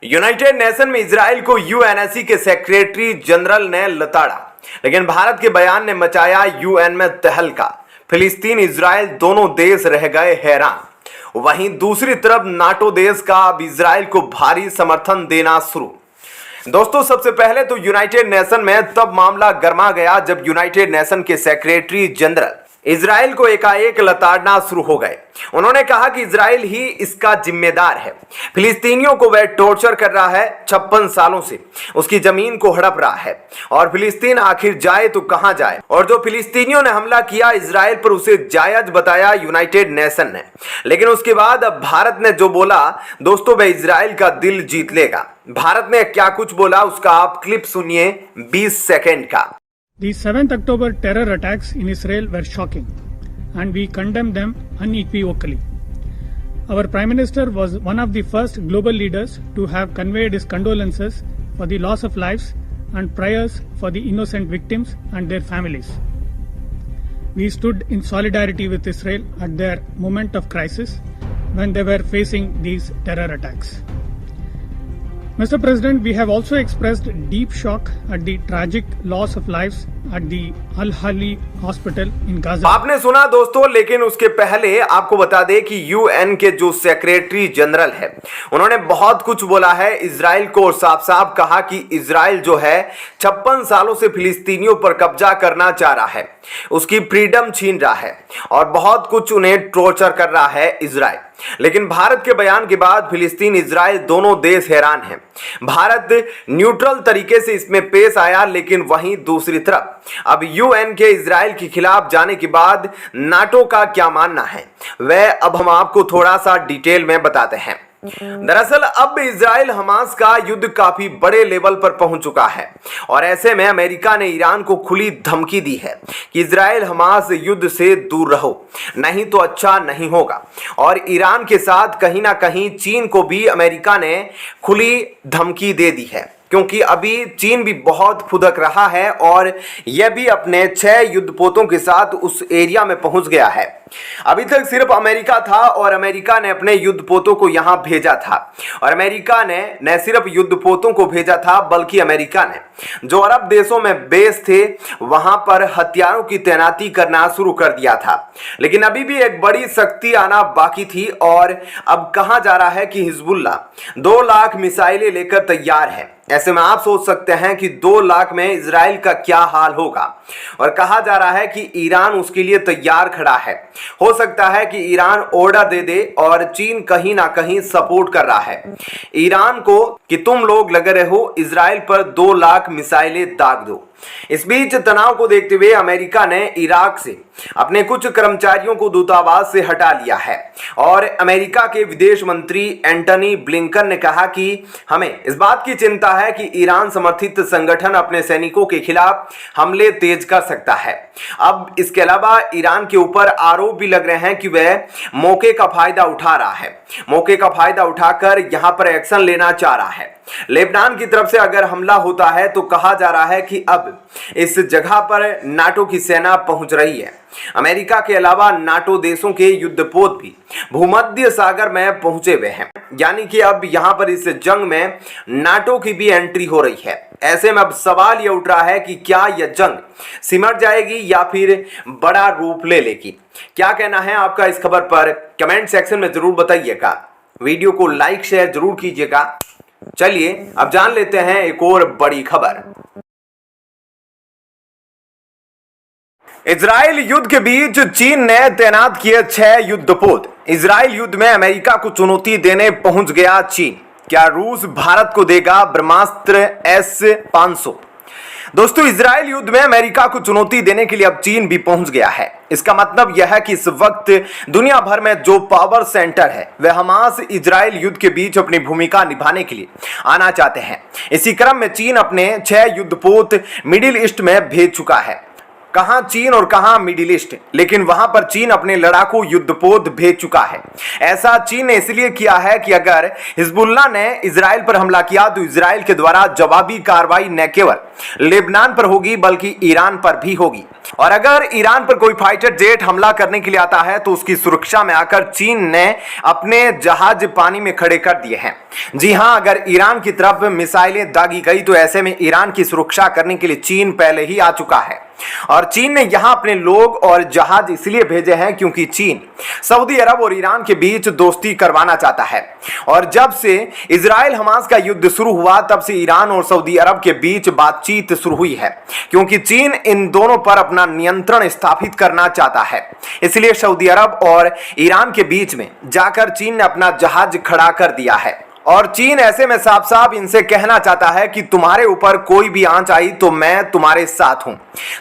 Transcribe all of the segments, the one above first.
United nation में Israel को UNSC के सेक्रेटरी जनरल ने लताड़ा, लेकिन भारत के बयान ने मचाया यूएन में तहलका। फिलिस्तीन इजराइल दोनों देश रह गए हैरान। वहीं दूसरी तरफ नाटो देश का अब इजराइल को भारी समर्थन देना शुरू। दोस्तों, सबसे पहले तो यूनाइटेड नेशन में तब मामला गर्मा गया जब यूनाइटेड नेशन के सेक्रेटरी जनरल इजराइल को एकाएक लताड़ना शुरू हो गए। उन्होंने कहा कि इजराइल ही इसका जिम्मेदार है। फिलिस्तीनियों को वह टॉर्चर कर रहा है, 56 सालों से उसकी जमीन को हड़प रहा है और फिलिस्तीन आखिर जाए तो कहां जाए। और जो फिलिस्तीनियों ने हमला किया इजराइल पर, उसे जायज बताया यूनाइटेड नेशन ने। लेकिन उसके बाद अब भारत ने जो बोला, दोस्तों, वह इजराइल का दिल जीत लेगा। भारत ने क्या कुछ बोला उसका आप क्लिप सुनिए 20 सेकेंड का। The 7th October terror attacks in Israel were shocking, and we condemn them unequivocally. Our Prime Minister was one of the first global leaders to have conveyed his condolences for the loss of lives and prayers for the innocent victims and their families. We stood in solidarity with Israel at their moment of crisis when they were facing these terror attacks. Mr. President, we have also expressed deep shock at the tragic loss of lives at the Al-Ahli Hospital in Gaza. आपने सुना दोस्तों, लेकिन उसके पहले आपको बता दें कि यूएन के जो सेक्रेटरी जनरल है, उन्होंने बहुत कुछ बोला है इजराइल को और साफ साफ कहा कि इजराइल जो है 56 सालों से फिलिस्तीनियों पर कब्जा करना चाह रहा है, उसकी फ्रीडम छीन रहा है और बहुत कुछ उन्हें टॉर्चर कर रहा है इजराइल। लेकिन भारत के बयान के बाद फिलिस्तीन इजराइल दोनों देश हैरान हैं। भारत न्यूट्रल तरीके से इसमें पेश आया, लेकिन वहीं दूसरी तरफ अब यूएन के इजराइल के खिलाफ जाने के बाद नाटो का क्या मानना है, वह अब हम आपको थोड़ा सा डिटेल में बताते हैं। दरअसल अब इजराइल हमास का युद्ध काफी बड़े लेवल पर पहुंच चुका है और ऐसे में अमेरिका ने ईरान को खुली धमकी दी है कि इजराइल हमास युद्ध से दूर रहो, नहीं तो अच्छा नहीं होगा। और ईरान के साथ कहीं ना कहीं चीन को भी अमेरिका ने खुली धमकी दे दी है, क्योंकि अभी चीन भी बहुत फुदक रहा है और यह भी अपने 6 युद्धपोतों के साथ उस एरिया में पहुंच गया है। अभी तक सिर्फ अमेरिका था और अमेरिका ने अपने युद्धपोतों को यहां भेजा था। और अमेरिका ने न सिर्फ युद्धपोतों को भेजा था, बल्कि अमेरिका ने जो अरब देशों में बेस थे वहां पर हथियारों की तैनाती करना शुरू कर दिया था। लेकिन अभी भी एक बड़ी शक्ति आना बाकी थी और अब कहा जा रहा है कि हिजबुल्ला 2 लाख मिसाइलें लेकर तैयार है। ऐसे में आप सोच सकते हैं कि 2 लाख में इजराइल का क्या हाल होगा। और कहा जा रहा है कि ईरान उसके लिए तैयार खड़ा है। हो सकता है कि ईरान ऑर्डर दे दे और चीन कहीं ना कहीं सपोर्ट कर रहा है ईरान को कि तुम लोग लगे रहो, इजराइल पर 2 लाख मिसाइलें दाग दो। इस बीच तनाव को देखते हुए अमेरिका ने इराक से अपने कुछ कर्मचारियों को दूतावास से हटा लिया है और अमेरिका के विदेश मंत्री एंटनी ब्लिंकन ने कहा कि हमें इस बात की चिंता है कि ईरान समर्थित संगठन अपने सैनिकों के खिलाफ हमले तेज कर सकता है। अब इसके अलावा ईरान के ऊपर आरोप भी लग रहे हैं कि वह मौके का फायदा उठा रहा है, मौके का फायदा उठाकर यहां पर एक्शन लेना चाह रहा है। लेबनान की तरफ से अगर हमला होता है तो कहा जा रहा है कि अब इस जगह पर नाटो की सेना पहुंच रही है। अमेरिका के अलावा नाटो देशों के युद्धपोत भी भूमध्य सागर में पहुंचे हुए हैं, यानी कि अब यहां पर इस जंग में नाटो की भी एंट्री हो रही है। ऐसे में अब सवाल यह उठ रहा है कि क्या यह जंग सिमट जाएगी या फिर बड़ा रूप ले लेगी। क्या कहना है आपका इस खबर पर, कमेंट सेक्शन में जरूर बताइएगा। वीडियो को लाइक शेयर जरूर कीजिएगा। चलिए अब जान लेते हैं एक और बड़ी खबर। इजराइल युद्ध के बीच चीन ने तैनात किए 6 युद्धपोत। इजराइल युद्ध में अमेरिका को चुनौती देने पहुंच गया चीन। क्या रूस भारत को देगा ब्रह्मास्त्र S-500? दोस्तों, इजराइल युद्ध में अमेरिका को चुनौती देने के लिए अब चीन भी पहुंच गया है। इसका मतलब यह है कि इस वक्त दुनिया भर में जो पावर सेंटर है वह हमास इजराइल युद्ध के बीच अपनी भूमिका निभाने के लिए आना चाहते हैं। इसी क्रम में चीन अपने 6 युद्धपोत मिडिल ईस्ट में भेज चुका है। कहां चीन और कहां मिडिल ईस्ट, लेकिन वहां पर चीन अपने लड़ाकू युद्धपोत भेज चुका है। ऐसा चीन ने इसलिए किया है कि अगर हिजबुल्लाह ने इजराइल पर हमला किया तो इजराइल के द्वारा जवाबी कार्रवाई न केवल लेबनान पर होगी बल्कि ईरान पर भी होगी। और अगर ईरान पर कोई फाइटर जेट हमला करने के लिए आता है तो उसकी सुरक्षा में आकर चीन ने अपने जहाज पानी में खड़े कर दिए हैं। जी हां, अगर ईरान की तरफ मिसाइलें दागी गई तो ऐसे में ईरान की सुरक्षा करने के लिए चीन पहले ही आ चुका है। और चीन ने यहां अपने लोग और जहाज इसलिए भेजे हैं क्योंकि चीन सऊदी अरब और ईरान के बीच दोस्ती करवाना चाहता है। और जब से इजराइल हमास का युद्ध शुरू हुआ तब से ईरान और सऊदी अरब के बीच बातचीत शुरू हुई है, क्योंकि चीन इन दोनों पर अपना नियंत्रण स्थापित करना चाहता है। इसलिए सऊदी अरब और ईरान के बीच में जाकर चीन ने अपना जहाज खड़ा कर दिया है। और चीन ऐसे में साफ साफ इनसे कहना चाहता है कि तुम्हारे ऊपर कोई भी आंच आई तो मैं तुम्हारे साथ हूं।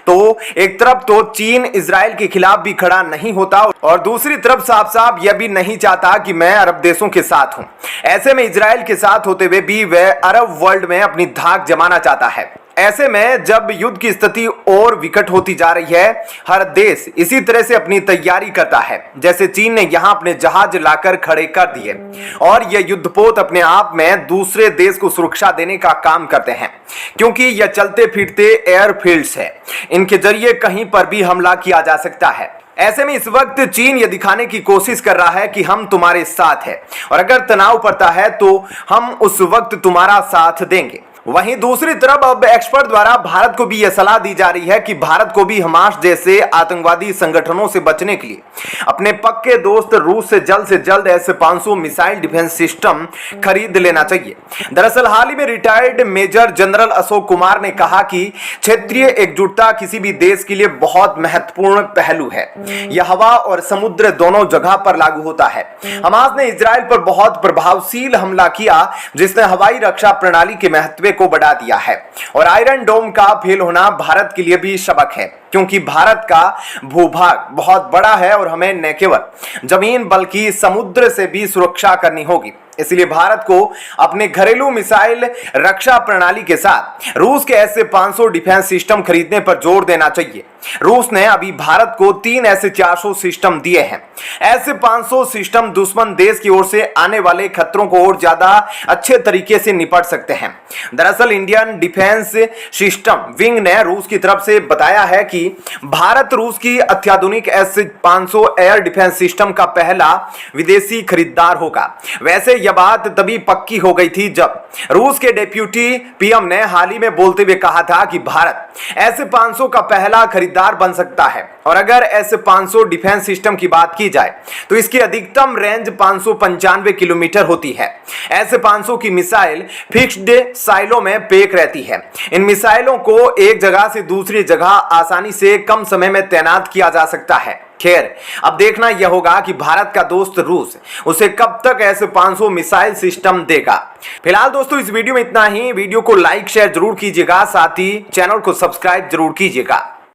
तो एक तरफ तो चीन इजराइल के खिलाफ भी खड़ा नहीं होता और दूसरी तरफ साफ साफ यह भी नहीं चाहता कि मैं अरब देशों के साथ हूं। ऐसे में इजराइल के साथ होते हुए भी वह अरब वर्ल्ड में अपनी धाक जमाना चाहता है। ऐसे में जब युद्ध की स्थिति और विकट होती जा रही है, हर देश इसी तरह से अपनी तैयारी करता है। जैसे चीन ने यहां अपने जहाज लाकर खड़े कर दिए और यह युद्धपोत अपने आप में दूसरे देश को सुरक्षा देने का काम करते हैं, क्योंकि यह चलते फिरते एयरफील्ड्स है। इनके जरिए कहीं पर भी हमला किया जा सकता है। ऐसे में इस वक्त चीन यह दिखाने की कोशिश कर रहा है कि हम तुम्हारे साथ हैं और अगर तनाव पड़ता है तो हम उस वक्त तुम्हारा साथ देंगे। वहीं दूसरी तरफ अब एक्सपर्ट द्वारा भारत को भी यह सलाह दी जा रही है कि भारत को भी हमास जैसे आतंकवादी संगठनों से बचने के लिए अपने पक्के दोस्त रूस से जल्द S-500 मिसाइल डिफेंस सिस्टम खरीद लेना चाहिए। दरअसल हाल ही में retired major general Ashok Kumar ने कहा कि क्षेत्रीय एकजुटता किसी भी देश के लिए बहुत महत्वपूर्ण पहलू है। यह हवा और समुद्र दोनों जगह पर लागू होता है। हमास ने इजराइल पर बहुत प्रभावशील हमला किया जिसने हवाई रक्षा प्रणाली के महत्व को बढ़ा दिया है। और आयरन डोम का फेल होना भारत के लिए भी सबक है, क्योंकि भारत का भूभाग बहुत बड़ा है और हमें न केवल जमीन बल्कि समुद्र से भी सुरक्षा करनी होगी। इसलिए भारत को अपने घरेलू मिसाइल रक्षा प्रणाली के साथ रूस के S-500 डिफेंस सिस्टम खरीदने पर जोर देना चाहिए। रूस ने अभी भारत को 3 S-400 सिस्टम दिए हैं। S-500 सिस्टम दुश्मन देश की ओर से आने वाले खतरों को और ज्यादा अच्छे तरीके से निपट सकते हैं। दरअसल इंडियन डिफेंस सिस्टम विंग ने रूस की तरफ से बताया है कि भारत रूस की अत्याधुनिक S-500 एयर डिफेंस सिस्टम का पहला विदेशी खरीदार होगा। वैसे यह बात तभी पक्की हो गई थी जब रूस के डेप्यूटी पीएम ने हाल ही में बोलते हुए कहा था कि भारत S-500 का पहला खरीदार बन सकता है। और अगर S-500 डिफेंस सिस्टम की बात की जाए तो इसकी अधिकतम रेंज 595 किलोमीटर होती है। S-500 की मिसाइल फिक्स्ड साइलो में पैक रहती है। इन मिसाइलों को एक जगह से दूसरी जगह आसानी से कम समय में तैनात किया जा सकता है। खैर, अब देखना यह होगा कि भारत का दोस्त रूस उसे कब तक S-500 मिसाइल सिस्टम देगा। फिलहाल दोस्तों इस वीडियो में इतना ही। वीडियो को लाइक शेयर जरूर कीजिएगा, साथ ही चैनल को सब्सक्राइब जरूर कीजिएगा।